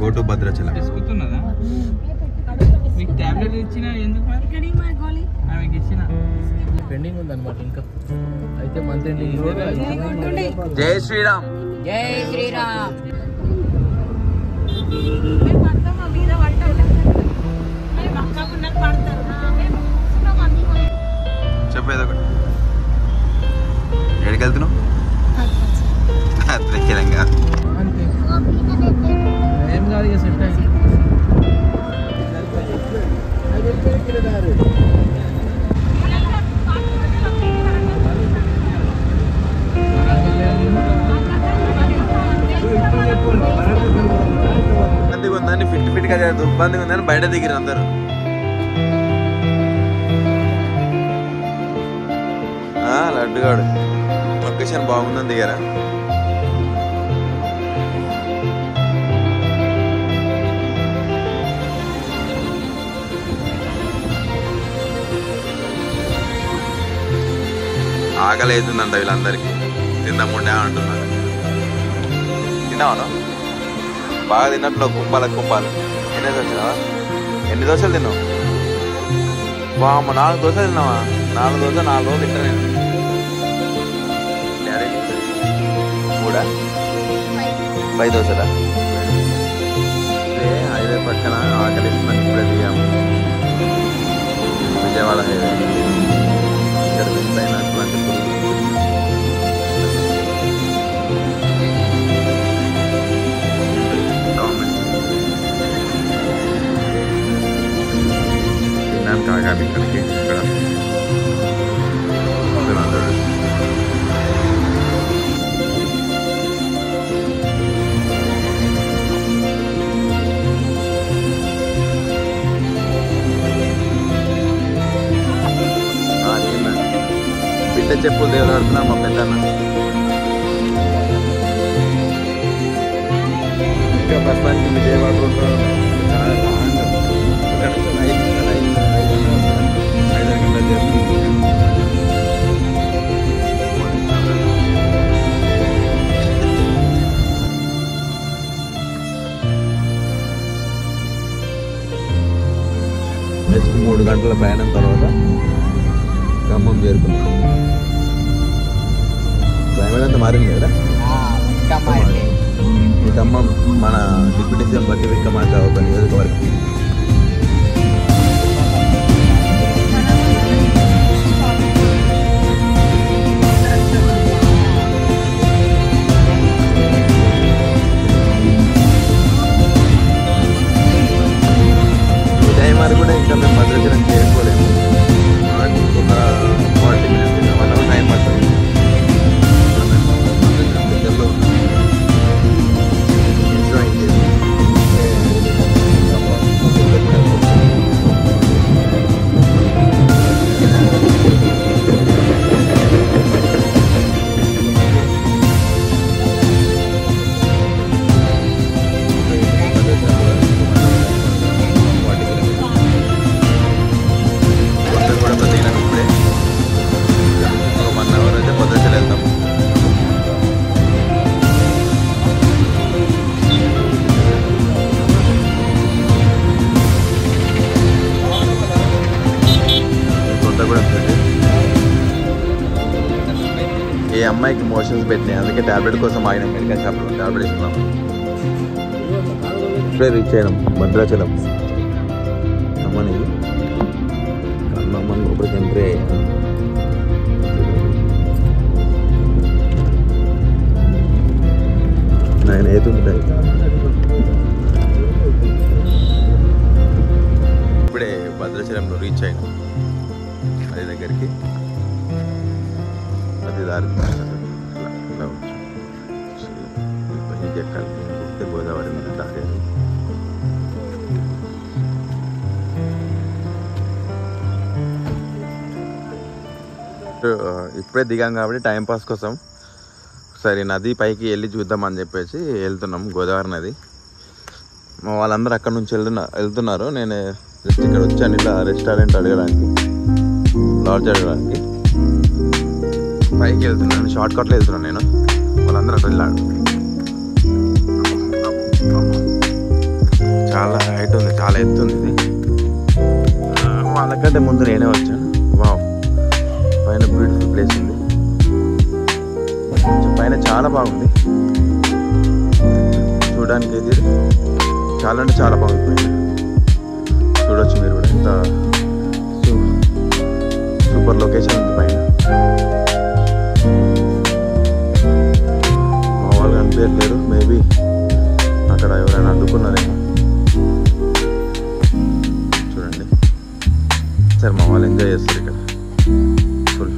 Go to Bhadrachalam. మీకు tablet ఇచ్చిన ఎందుకు ఆమెకి ఇచ్చిన పెండింగ్ ఉందన్నమాట ఇంకా. అయితే మంత్లీ జై శ్రీరామ్. జై శ్రీరామ్. చెప్పేది ఒకటి. ఎక్కడికి వెళ్తున్నావు? తెలంగాణ అంతే ఏం కాదు ఇక సెట్ అయ్యి. ఇబ్బందిగా ఉందని ఫిట్గా ఇబ్బందిగా ఉందని బయట దిగిరు అందరు. లడ్డుగాడు లొకేషన్ బాగుందని దిగారా. ఆకలి అవుతుందంట వీళ్ళందరికీ. తిందాముండే అంటున్నారు. తిన్నావా? బాగా తిన్నట్లు కుంపాలకు కుంపాలు. ఎన్ని దోశలు? ఎన్ని దోశలు తిన్నావు? బామ్మ 4 దోశలు తిన్నావా? 4 దోశలు 4 రోజులు తింటా నేను. కూడా 5 దోశలా? హైవే పక్కన ఆకలి ఇస్తుందని ఇప్పుడే దిగాము. విజయవాడ హైవే. ఇక్కడ మిస్ అయినటువంటి తిన్నాను కాగాలి ఇక్కడికి. ఇక్కడ బిడ్డ చెప్పులు దేవుడు ఆడుతున్నా మా పెద్దన్న. ఇంకా ప్రస్తుతానికి విజయవాడ రోడ్డు చాలా లాంగ్. ఇక్కడ నుంచి 5 గంటల జర్నీ. నెక్స్ట్ 3 గంటల ప్రయాణం తర్వాత ఖమ్మం చేరుకున్నాం. క్లైమేట్ అంతా మారింది కదా. ఈ ఖమ్మం మన డిప్యూటీ సీఎం బట్టి విక్రమార్క ఒక నియోజకవర్గం. ఈ టైం వరకు కూడా ఇంకా మేము భద్రాచలం చేసుకోలేము. ఒక 40 minutes 1 hour టైం పడుతుంది. ఈ అమ్మాయికి మోషన్స్ పెట్టినాయి, అందుకే టాబ్లెట్ కోసం ఆగిన మెడికల్ షాప్లో టాబ్లెట్ ఇస్తున్నాం. ఇప్పుడే రీచ్ అయినాం భద్రాచలం. అమ్మని అమ్మని లోపలికి ఎంట్రీ అయ్యాను. ఆయన ఏతుంటాయి. ఇప్పుడే భద్రాచలంలో రీచ్ అయినాం. అది దగ్గరికి అది దారి ఇలా పైకి ఎక్కాలి. గుర్తే గోదావరి మీద దారి. ఇప్పుడే దిగాం కాబట్టి టైంపాస్ కోసం సరే నది పైకి వెళ్ళి చూద్దామని చెప్పేసి వెళ్తున్నాం. గోదావరి నది. మా వాళ్ళందరూ అక్కడ నుంచి వెళ్తున్నారు. నేను జస్ట్ ఇక్కడ వచ్చాను ఇట్లా రెస్టారెంట్ అడగడానికి, లాడ్జ్ అడగడానికి. పైకి వెళ్తున్నాను, షార్ట్ కట్లో వెళ్తున్నాను నేను. వాళ్ళందరూ అక్కడ వెళ్ళాడు. ఎత్తుంది ఇది. వాళ్ళకంటే ముందు నేనే వచ్చాను. వావ్, పైన బ్యూటిఫుల్ ప్లేస్ ఉంది. పైన చాలా బాగుంది చూడడానికి. ఇది చాలా అంటే చాలా బాగుంది. పైన చూడొచ్చు మీరు కూడా. ఎంత సూపర్ లొకేషన్ ఉంది పైన. మా వాళ్ళు కనిపించట్లేరు, మేబీ అక్కడ ఎవరైనా అడ్డుకున్నారేమో. చూడండి సరే, మా వాళ్ళు ఎంజాయ్ చేస్తారు ఇక్కడ ఫుల్.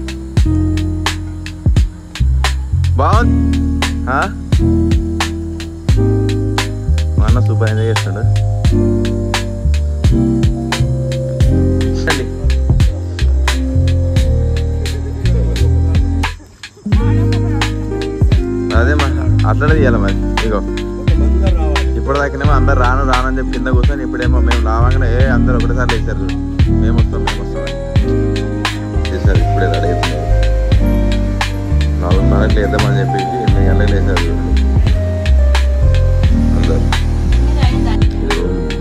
బాగుంది. మా అన్న సూపర్ ఎంజాయ్ చేస్తాడు. అదే మా అట్లనే తీయాలి మరి. ఇగో ఇప్పుడు దాకానేమో అందరు రాను రానని చెప్పి కింద కూర్చొని, ఇప్పుడేమో మేము రావాగానే అందరూ ఒకటేసారి లేచారు. మేము వస్తాం అని చేశారు. ఇప్పుడే రెడీ అవుతున్నారు. 4:30 లేద్దామని చెప్పి 8 గంటలకు లేచారు అందరు.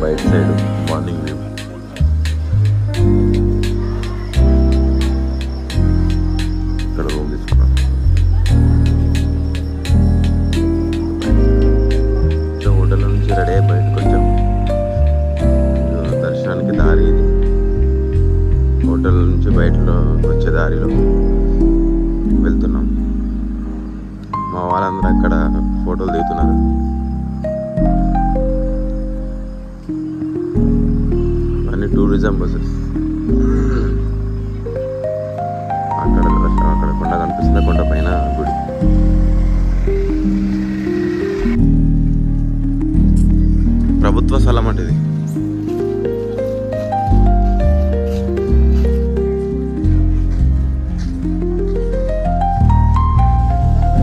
బయట సైడ్ మార్నింగ్ వ్యూ. ఇక్కడ రూమ్ తీసుకున్నాం. హోటల్ నుంచి రెడీ అయి బయటకు వచ్చాం. దర్శనానికి దారి ఇది. హోటల్ నుంచి బయటలో వచ్చే దారిలో వెళ్తున్నాం. మా వాళ్ళందరూ అక్కడ ఫోటోలు దిగుతున్నారు. అన్ని టూరిజం బస్సెస్. అక్కడ కొండ కనిపిస్తుంది, కొండ పైన గుడి. ప్రభుత్వ స్థలం అంటే ఇది.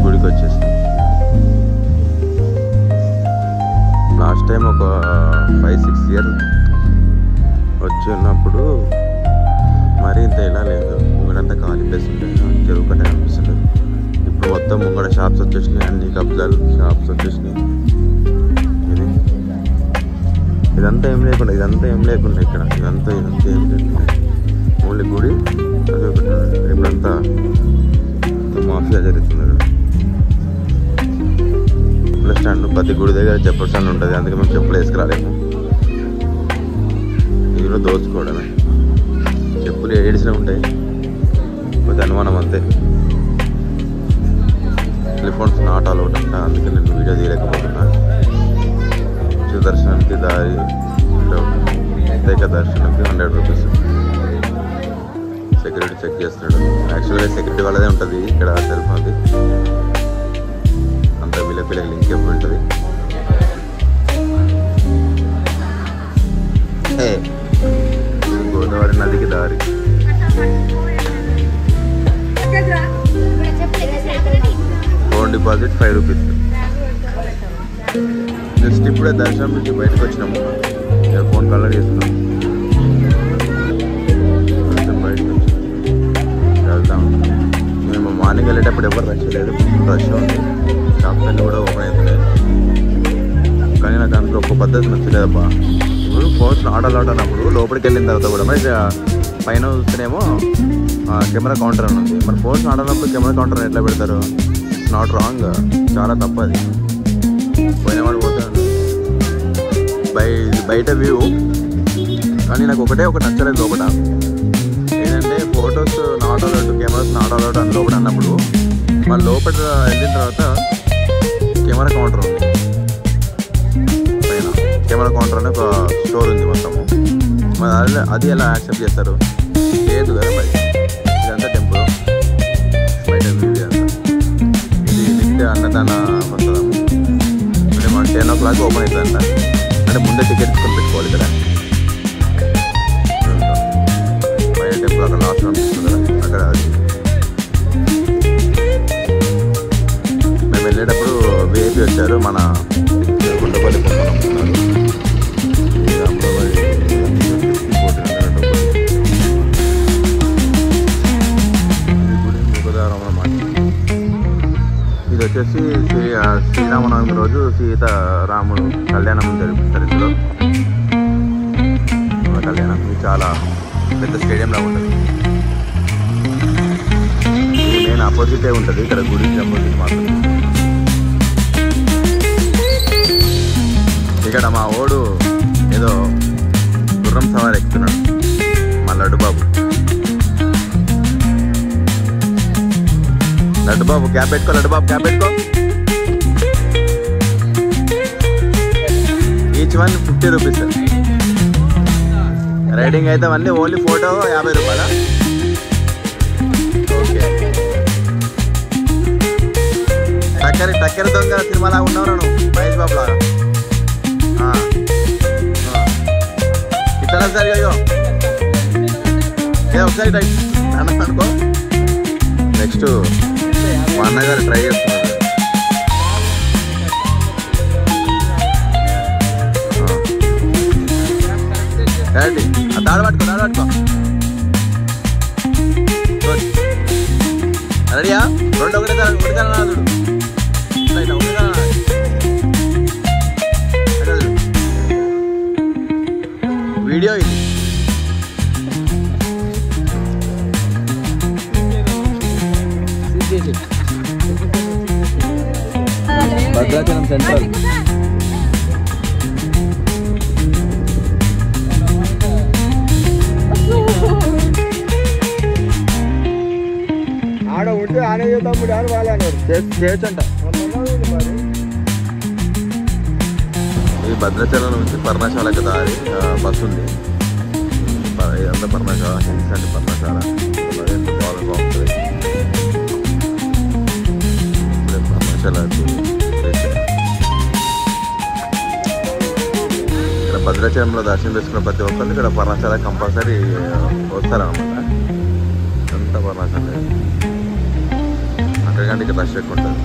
గుడికి వచ్చేసి లాస్ట్ టైం ఒక 5-6 ఇయర్స్ వచ్చి ఉన్నప్పుడు మరీ ఇంత ఇలా లేదు. ముంగడంతా ఖాళీ ప్లేస్ ఉంటుంది, చెరువు కట్ట కనిపిస్తుంది. ఇప్పుడు మొత్తం ముంగడ షాప్స్ వచ్చేసినాయి, అన్ని కబ్జాలు షాప్స్ వచ్చేసినాయి. ఇదంతా ఏం లేకుండా ఇక్కడ ఇదంతా ఏం లేకుండా ఓన్లీ గుడి అది ఒకటి. ఇప్పుడంతా మాఫియా జరుగుతుంది ఇక్కడ. చెప్పుల స్టాండ్, ప్రతి గుడి దగ్గర చెప్పుల స్టాండ్ ఉంటుంది. అందుకే మేము చెప్పులు వేసుకురాలేము. ఇది కూడా దోచుకోవడమే. చెప్పులు ఏడిసినా ఉంటాయి, కొంచెం అనుమానం అంతే. టెలిఫోన్స్ నాట్ అలౌడ్ అంట, అందుకే నేను వీడియో తీయలేకపోతున్నా. దర్శనానికి దారి, ప్రత్యేక దర్శనానికి 100 రూపీస్. సెక్యూరిటీ చెక్ చేస్తున్నాడు. యాక్చువల్గా సెక్యూరిటీ వాళ్ళదే ఉంటుంది ఇక్కడ సెల్ఫ్. అది అంత వీళ్ళకి లింక్ ఎప్పుడు ఉంటుంది. గోదావరి నదికి దారి. Phone deposit 5 rupees. జస్ట్ ఇప్పుడే దర్శనం నుంచి బయటకు వచ్చినాము. ఫోన్ కలర్ చేస్తున్నాం. బయటకు వచ్చి వెళ్తాం. మేము మార్నింగ్ వెళ్ళేటప్పుడు ఎవరు రష్ లేదు, రష్ ఉంది. షాప్స్ అన్నీ కూడా ఓపెన్ అవుతున్నాయి. కానీ నాకు అందులో ఒక పద్ధతి నచ్చలేదబ్బా. ఇప్పుడు ఫోన్స్ నాట్ అలౌడ్ అన్నప్పుడు లోపలికి వెళ్ళిన తర్వాత కూడా మరి పైన చూస్తేనేమో కెమెరా కౌంటర్ అని ఉంది. మరి ఫోన్స్ నాట్ అన్నప్పుడు కెమెరా కౌంటర్ ఎట్లా పెడతారు? నాట్ రాంగ్, చాలా తప్పది. పోయినవాడు పోతే బయట వ్యూ. కానీ నాకు ఒకటి నచ్చలేదు లోపల. ఏంటంటే photos not allowed, cameras not allowed అని లోపల అన్నప్పుడు మన లోపల వెళ్ళిన తర్వాత కెమెరా కౌంటర్ ఉంది. పైన కెమెరా కౌంటర్ అని ఒక స్టోర్ ఉంది మొత్తము. మరి అది ఎలా యాక్సెప్ట్ చేస్తారు? లేదు కదా. మరి ఇదంతా టెంపుల్ బయట వ్యూ. ఇది నెక్స్ట్ అన్నదాన వస్తుందా? అంటే మన 10 o'clock ఓపెన్ అవుతుందంట. అంటే ముందే టికెట్ తీసుకొని పెట్టుకోవాలి ఇక్కడ. బయట టెంపుల్ అక్కడ లాస్ట్ అనిపిస్తుంది కదా, అక్కడ. మేము వెళ్ళేటప్పుడు వేపి వచ్చారు, మన గుండపల్లి పొమ్మని అమ్ముతున్నారు. ఇది వచ్చేసి శ్రీరామనవమి రోజు సీతారాముడు కళ్యాణం జరుగుతారు ఇందులో. కళ్యాణం. ఇది చాలా పెద్ద స్టేడియంలా ఉంటుంది. ఇది మెయిన్ ఆపోజిటే ఉంటుంది, ఇక్కడ గుడికి ఆపోజిట్ మాత్రం. ఇక్కడ మా ఓడు ఏదో గుర్రం సవారి ఎక్కుతున్నాడు, మా లడ్డుబాబు. లడ్డుబాబు క్యాప్ పెట్టుకో, లడ్డుబాబు క్యాప్ పెట్టుకో. Each one 50 rupees. రైడింగ్ అయితే అన్నీ ఓన్లీ ఫోటో 50 రూపాయల. ఓకే, టక్కర దొంగ సినిమాలాగా ఉన్నావు నువ్వు, మహేష్ బాబు లాగా. ఇట్లా సరి అయ్యో ఒకసారి అన్న అనుకో. నెక్స్ట్ మా అన్నగారు ట్రై చేస్తున్నారు. దాడి పట్టుకో. రెడీయా? రెండు ఒకటేసారి చూడు. వీడియో ఇది. భద్రాచలం సెంట్రల్. ఆడ ఉంటే ఆనే తమ్ముడు అని వాళ్ళు అన్నారు. చేయొచ్చంట. ఈ భద్రాచలం నుంచి పర్ణశాలకు దారి బస్సు ఉంది. ఇదంతా పర్ణశాల, హిల్స్ అంటే పర్ణశాల. చాలా బాగుంటుంది. ఇప్పుడే పర్ణశాలకి ఇక్కడ భద్రాచలంలో దర్శనం చేసుకున్న ప్రతి ఒక్కరు ఇక్కడ పర్ణశాల కంపల్సరీ వస్తారన్నమాట. అంతా పర్ణశాల. అక్కడికంటే ఇక్కడ రష్ ఎక్కువ ఉంటుంది.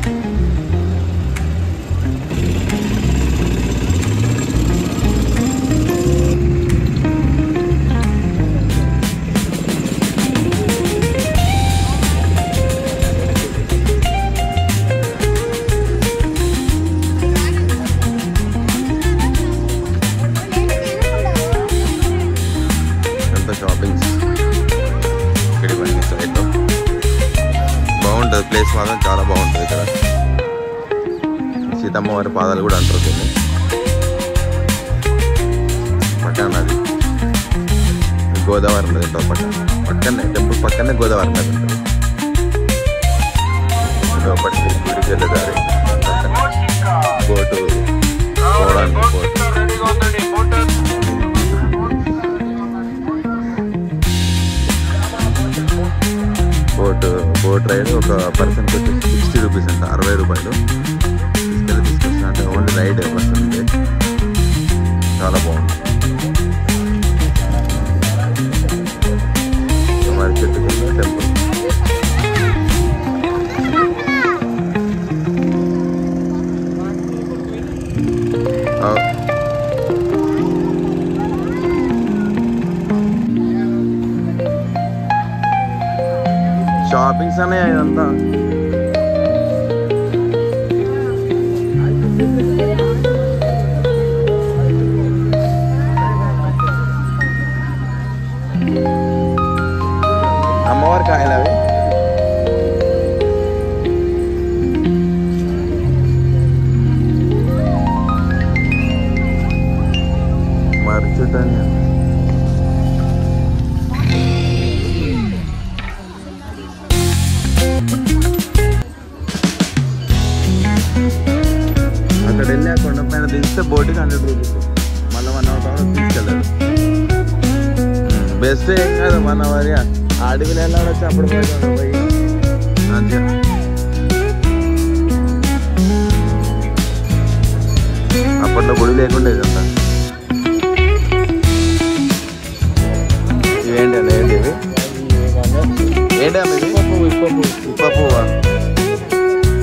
షాపింగ్స్ ఇక్కడ ఇవన్నీ సైడ్లో బాగుంటుంది. ప్లేస్ మాత్రం చాలా బాగుంటుంది. ఇక్కడ సీతమ్మ వారి పాదాలు కూడా అంటారు దీన్ని. పక్కన నది గోదావరి నది ఉంటుంది. పక్కనే టెంపుల్ పక్కనే గోదావరి నది ఉంటుంది. లోపలికి గుడికి వెళ్ళే దారి. బోటు పోవడానికి బోట్ రైడ్ ఒక పర్సన్కి వచ్చి 60 రూపీస్ అంట, 60 రూపాయలు. తీసుకొస్తా అంటే ఓన్లీ రైడ్ వస్తుంది. చాలా బాగుంది. మరి చెట్టు కింద టెంపుల్. షాపింగ్స్ అనే ఇదంతా. అమ్మవారి కాయలు అవి. మర్చిపోయాను. అక్కడ వెళ్ళి ఆ కొండ పైన దిగితే బోటుకి 100 రూపీస్. మళ్ళీ 1 అవర్ తీసుకెళ్ళాడు. బెస్ట్ ఏం కాదు, 1 అవర్ అడవిలో వెళ్ళాడొచ్చి అప్పుడు పోయి అంతే. అప్పట్లో గుడి లేకుండా ఇదంతా. ఇవేంటి అన్న, ఏంటి ఇవి? ఏంటి అమ్మ ఇది? ఇప్ప పువ్వా?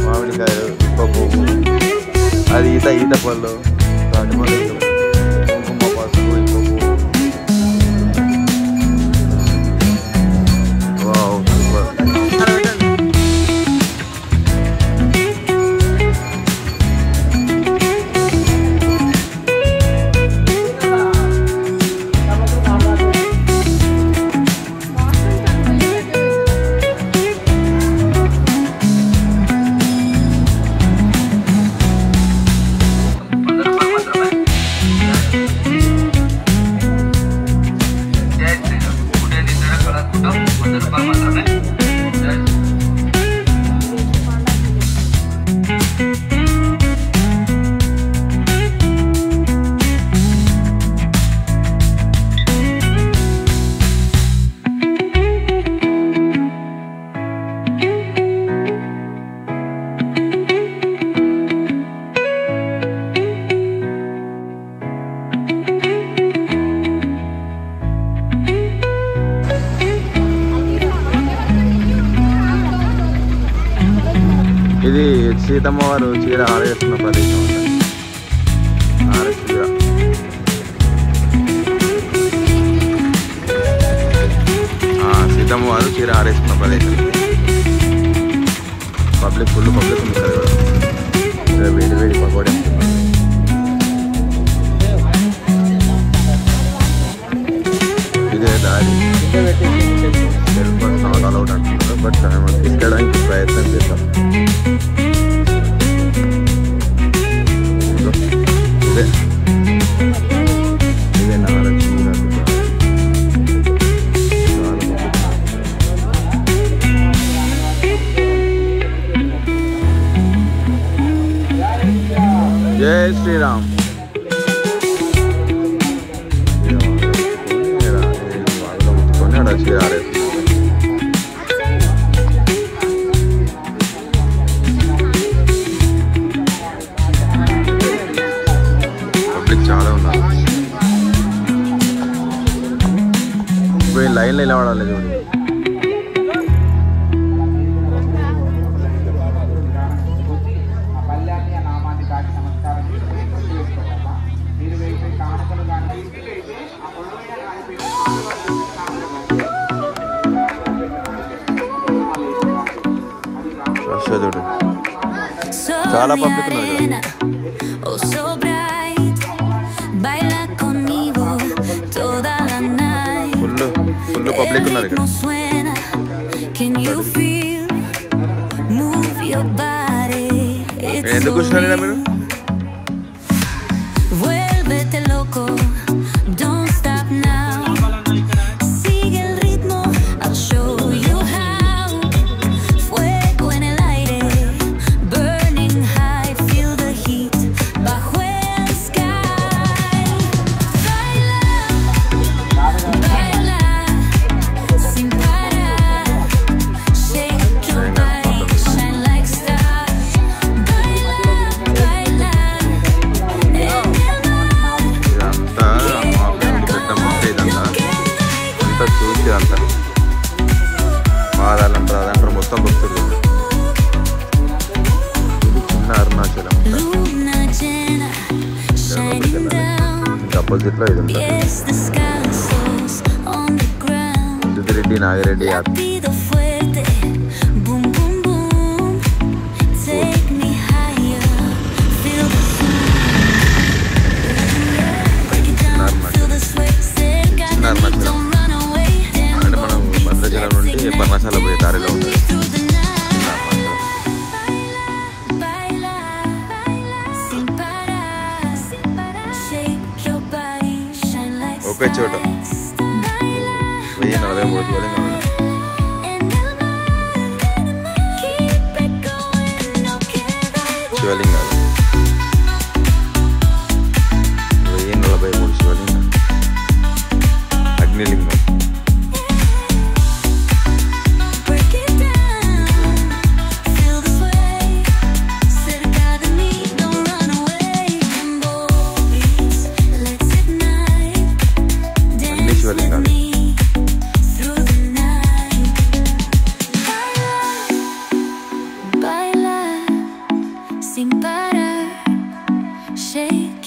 మామిడికాయలు, ఇప్ప పువ్వు, అది ఈత పళ్ళు, తాటి పళ్ళు, కుంకుమ, పసుపు, ఇప్ప పువ్వు. Wow, super. సీతమ్మ వారు చీర ఆరేస్తున్న ప్రదేశం ఆర్ఎస్ చీర. సీతమ్మ వారు చీర ఆరేస్తున్న ప్రదేశం. పబ్లిక్ ఫుల్ పబ్లిక్ ఉంది కదా. వేడి వేడి పకోడీ ఇదే దారి. సెల్ ఫోన్ నాట్ అలౌడ్ అంటున్నారు, బట్ తీసుకోవడానికి ప్రయత్నం చేద్దాం. ఇదే ఇదే నాలుగు జై శ్రీరామ్. పబ్లిక్ చాలా ఉన్నారు. ఇప్పుడు లైన్లో ఇలా వాడాలి చూడండి. చాలా పబ్లిక్ ఉన్నారు కదా. ఫుల్ పబ్లిక్ ఉన్నారు ఇక్కడ. ఎందుకు కూర్చున్నారు మీరు? అదంటారు మొత్తం భక్తులు. ఇది చిన్న అరుణాచలం. అపోజిట్లో ఇది ఉంటుంది రెడ్డి నాగిరెడ్డి యాత్ర. అంటే మనం భద్రాచలం నుండి పర్ణశాల పోయే దారిలో ఉంటుంది. ఒకే చోట 1043 శివలింగాలు. 1043 శివలింగం. అగ్నిలింగం. Sin parar, shake